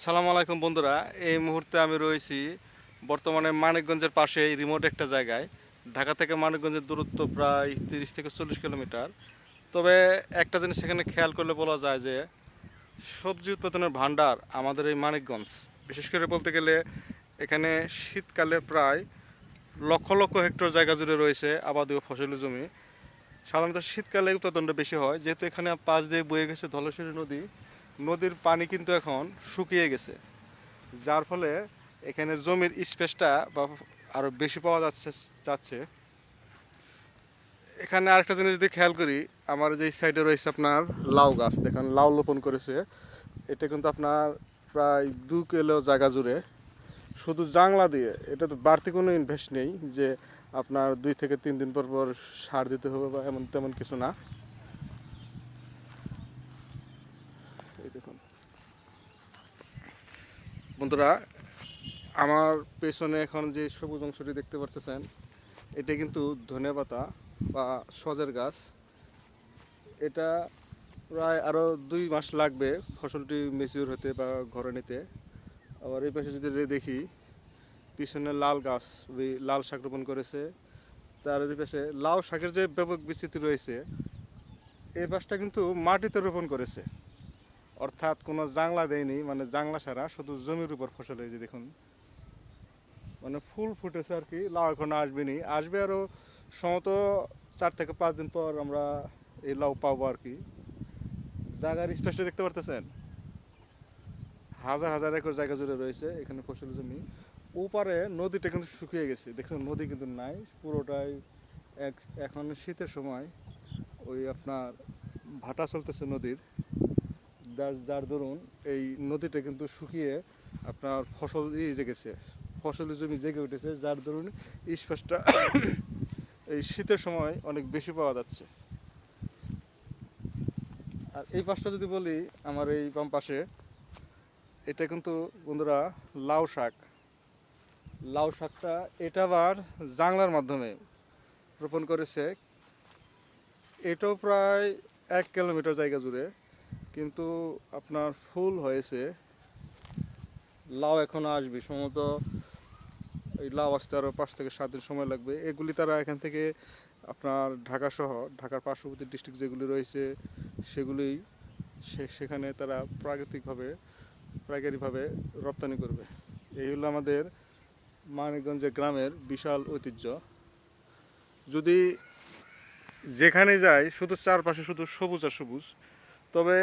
আসসালামু আলাইকুম বন্ধুরা। এই মুহূর্তে আমি রয়েছি বর্তমানে মানিকগঞ্জের পাশে রিমোট একটা জায়গায়। ঢাকা থেকে মানিকগঞ্জের দূরত্ব প্রায় 30 থেকে 40 কিলোমিটার। তবে একটা জিনিস সেখানে খেয়াল করলে বলা যায় যে সবজি উৎপাদনের ভান্ডার আমাদের এই মানিকগঞ্জ। বিশেষ করে বলতে গেলে এখানে শীতকালে প্রায় লক্ষ লক্ষ হেক্টর জায়গা জুড়ে রয়েছে আবাদীয় ফসলি জমি। সাধারণত শীতকালে উৎপাদনটা বেশি হয়, যেহেতু এখানে পাশ দিয়ে বয়ে গেছে ধলেশ্বরী নদী। নদীর পানি কিন্তু এখন শুকিয়ে গেছে, যার ফলে এখানে জমির স্পেসটা বা আরও বেশি পাওয়া যাচ্ছে। এখানে আরেকটা জিনিস যদি খেয়াল করি, আমার যে সাইডে রয়েছে আপনার লাউ গাছ, দেখেন লাউ রোপণ করেছে। এটা কিন্তু আপনার প্রায় 2 কিলো জায়গা জুড়ে, শুধু জাংলা দিয়ে। এটা তো বাড়তি কোনো ইনভেস্ট নেই যে আপনার 2 থেকে 3 দিন পর পর সার দিতে হবে বা এমন তেমন কিছু না। এই দেখুন বন্ধুরা, আমার পেছনে এখন যে সবুজ অংশটি দেখতে পারতেছেন, এটা কিন্তু ধনেপাতা বা সজের গাছ। এটা প্রায় আরও 2 মাস লাগবে ফসলটি ম্যাচিউর হতে বা ঘরে নিতে। আবার এই পাশে যদি দেখি, পিছনে লাল গাছ, ওই লাল শাক রোপণ করেছে। তার এই পাশে লাউ শাকের যে ব্যাপক বিস্তৃতি রয়েছে, এই পাশটা কিন্তু মাটিতে রোপণ করেছে, অর্থাৎ কোনো জাংলা দেয়নি, মানে জাংলা ছাড়া শুধু জমির উপর ফসল হয়েছে। দেখুন, মানে ফুল ফুটেছে আর কি। লাউ এখন আসবেনি, আসবে আরও সম্ভবত 4 থেকে 5 দিন পর আমরা এই লাউ পাবো আর কি। জায়গার স্পেসটা দেখতে পারতেছেন, হাজার হাজার একর জায়গা জুড়ে রয়েছে এখানে ফসল জমি। ওপারে নদীটা কিন্তু শুকিয়ে গেছে, দেখছেন নদী কিন্তু নাই পুরোটাই। এখন শীতের সময় ওই আপনার ভাটা চলতেছে নদীর, যার দরুন এই নদীটা কিন্তু শুকিয়ে আপনার ফসল জেগেছে, ফসলের জমি জেগে উঠেছে, যার দরুন স্পেসটা এই শীতের সময় অনেক বেশি পাওয়া যাচ্ছে। আর এই পাশটা যদি বলি, আমার এই বাম পাশে, এটা কিন্তু বন্ধুরা লাউ শাক। লাউ শাকটা এটা আবার জাংলার মাধ্যমে রোপণ করেছে। এটাও প্রায় 1 কিলোমিটার জায়গা জুড়ে, কিন্তু আপনার ফুল হয়েছে। লাউ এখনও আসবে সম্ভবত, এই লাউ আসতে আরও 5 থেকে 7 দিন সময় লাগবে। এগুলি তারা এখান থেকে আপনার ঢাকা সহ ঢাকার পার্শ্ববর্তী ডিস্ট্রিক্ট যেগুলি রয়েছে সেগুলি সেখানে তারা পাইকারিভাবে রপ্তানি করবে। এই হলো আমাদের মানিকগঞ্জের গ্রামের বিশাল ঐতিহ্য। যদি যেখানে যাই শুধু চারপাশে শুধু সবুজ আর সবুজ। তবে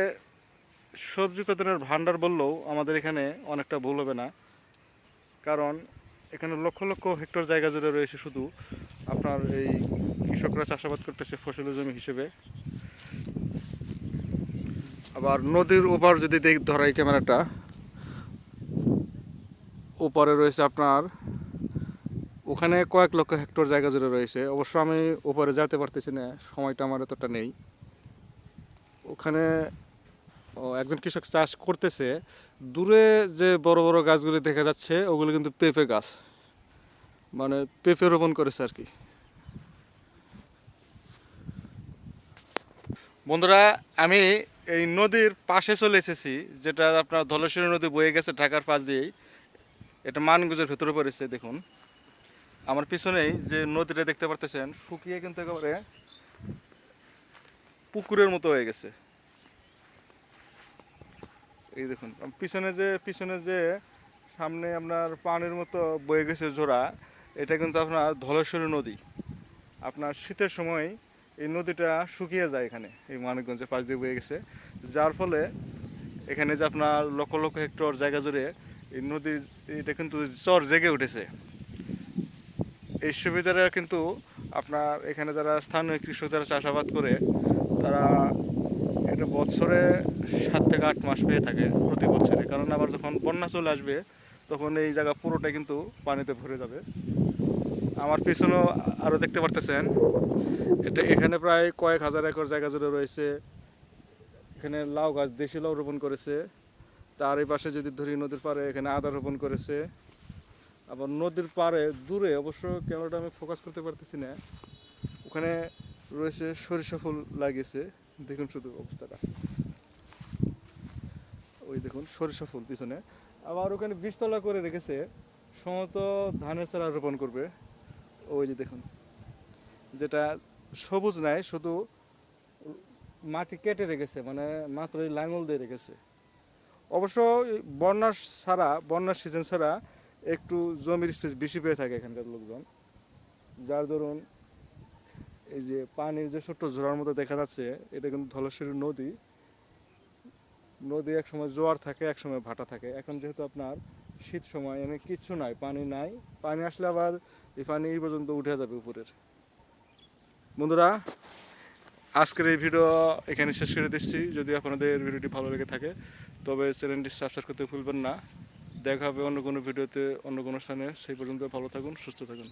সবজি উৎপাদনের ভান্ডার বললেও আমাদের এখানে অনেকটা ভুল হবে না, কারণ এখানে লক্ষ লক্ষ হেক্টর জায়গা জুড়ে রয়েছে শুধু আপনার এই কৃষকরা চাষাবাদ করতেছে ফসলের জমি হিসেবে। আবার নদীর ওপার যদি ধরাই ক্যামেরাটা, ওপারে রয়েছে আপনার, ওখানে কয়েক লক্ষ হেক্টর জায়গা জুড়ে রয়েছে। অবশ্য আমি ওপারে যেতে পারতেছি না, সময়টা আমার এতটা নেই। ওখানে একজন কৃষক চাষ করতেছে। দূরে যে বড় বড় গাছগুলি দেখা যাচ্ছে ওগুলো কিন্তু পেঁপে গাছ, মানে পেঁপে রোপণ করেছে আর কি। বন্ধুরা, আমি এই নদীর পাশে চলে এসেছি, যেটা আপনার ধলেশ্বরী নদী বয়ে গেছে ঢাকার পাশ দিয়েই। এটা মানগুজের ভেতরে পড়েছে। দেখুন আমার পিছনেই যে নদীটা দেখতে পারতেছেন, শুকিয়ে কিন্তু একেবারে পুকুরের মতো হয়ে গেছে। এই দেখুন পিছনে যে সামনে আপনার পানির মতো বয়ে গেছে ঝোড়া, এটা কিন্তু আপনার ধলেশ্বরী নদী। আপনার শীতের সময় এই নদীটা শুকিয়ে যায় এখানে, এই মানিকগঞ্জের পাশ দিয়ে বয়ে গেছে, যার ফলে এখানে যে আপনার লক্ষ লক্ষ হেক্টর জায়গা জুড়ে এই নদীর এটা কিন্তু চর জেগে উঠেছে। এই সুবিধাটা কিন্তু আপনার এখানে যারা স্থানীয় কৃষক যারা চাষাবাদ করে, তারা এটা বছরে 7 থেকে 8 মাস পেয়ে থাকে প্রতি বছরে। কারণ আবার যখন বন্যা চলে আসবে তখন এই জায়গা পুরোটা কিন্তু পানিতে ভরে যাবে। আমার পিছনেও আরও দেখতে পারতেছেন, এখানে প্রায় কয়েক হাজার একর জায়গা জুড়ে রয়েছে। এখানে লাউ গাছ, দেশি লাউ রোপণ করেছে। তার এই পাশে যদি ধরি নদীর পাড়ে, এখানে আদা রোপণ করেছে। আবার নদীর পাড়ে দূরে, অবশ্য ক্যামেরাটা আমি ফোকাস করতে পারতেছি না, ওখানে রয়েছে সরিষা ফুল লাগিয়েছে। দেখুন শুধু অবস্থাটা, ওই দেখুন সরিষা ফুল পিছনে। আবার ওখানে বীজতলা করে রেখেছে, সম্ভবত ধানের চারা রোপণ করবে। ওই যে দেখুন, যেটা সবুজ নাই, শুধু মাটি কেটে রেখেছে, মানে মাত্র এই লাঙল দিয়ে রেখেছে। অবশ্য এই বন্যার সিজন ছাড়া একটু জমির স্পেস বেশি পেয়ে থাকে এখানকার লোকজন, যার দরুন এই যে পানির যে ছোট্ট ঝোড়ার মতো দেখা যাচ্ছে, এটা কিন্তু ধলেশ্বরী নদী। নদী এক সময় জোয়ার থাকে, এক সময় ভাটা থাকে। এখন যেহেতু আপনার শীত সময়, এনে কিচ্ছু নাই, পানি নাই। পানি আসলে আবার এই পানি এই পর্যন্ত উঠে যাবে উপরের। বন্ধুরা, আজকের এই ভিডিও এখানে শেষ করে দিচ্ছি। যদি আপনাদের ভিডিওটি ভালো লেগে থাকে তবে চ্যানেলটি সাবস্ক্রাইব করতে ভুলবেন না। দেখা হবে অন্য কোনো ভিডিওতে, অন্য কোনো স্থানে। সেই পর্যন্ত ভালো থাকুন, সুস্থ থাকুন।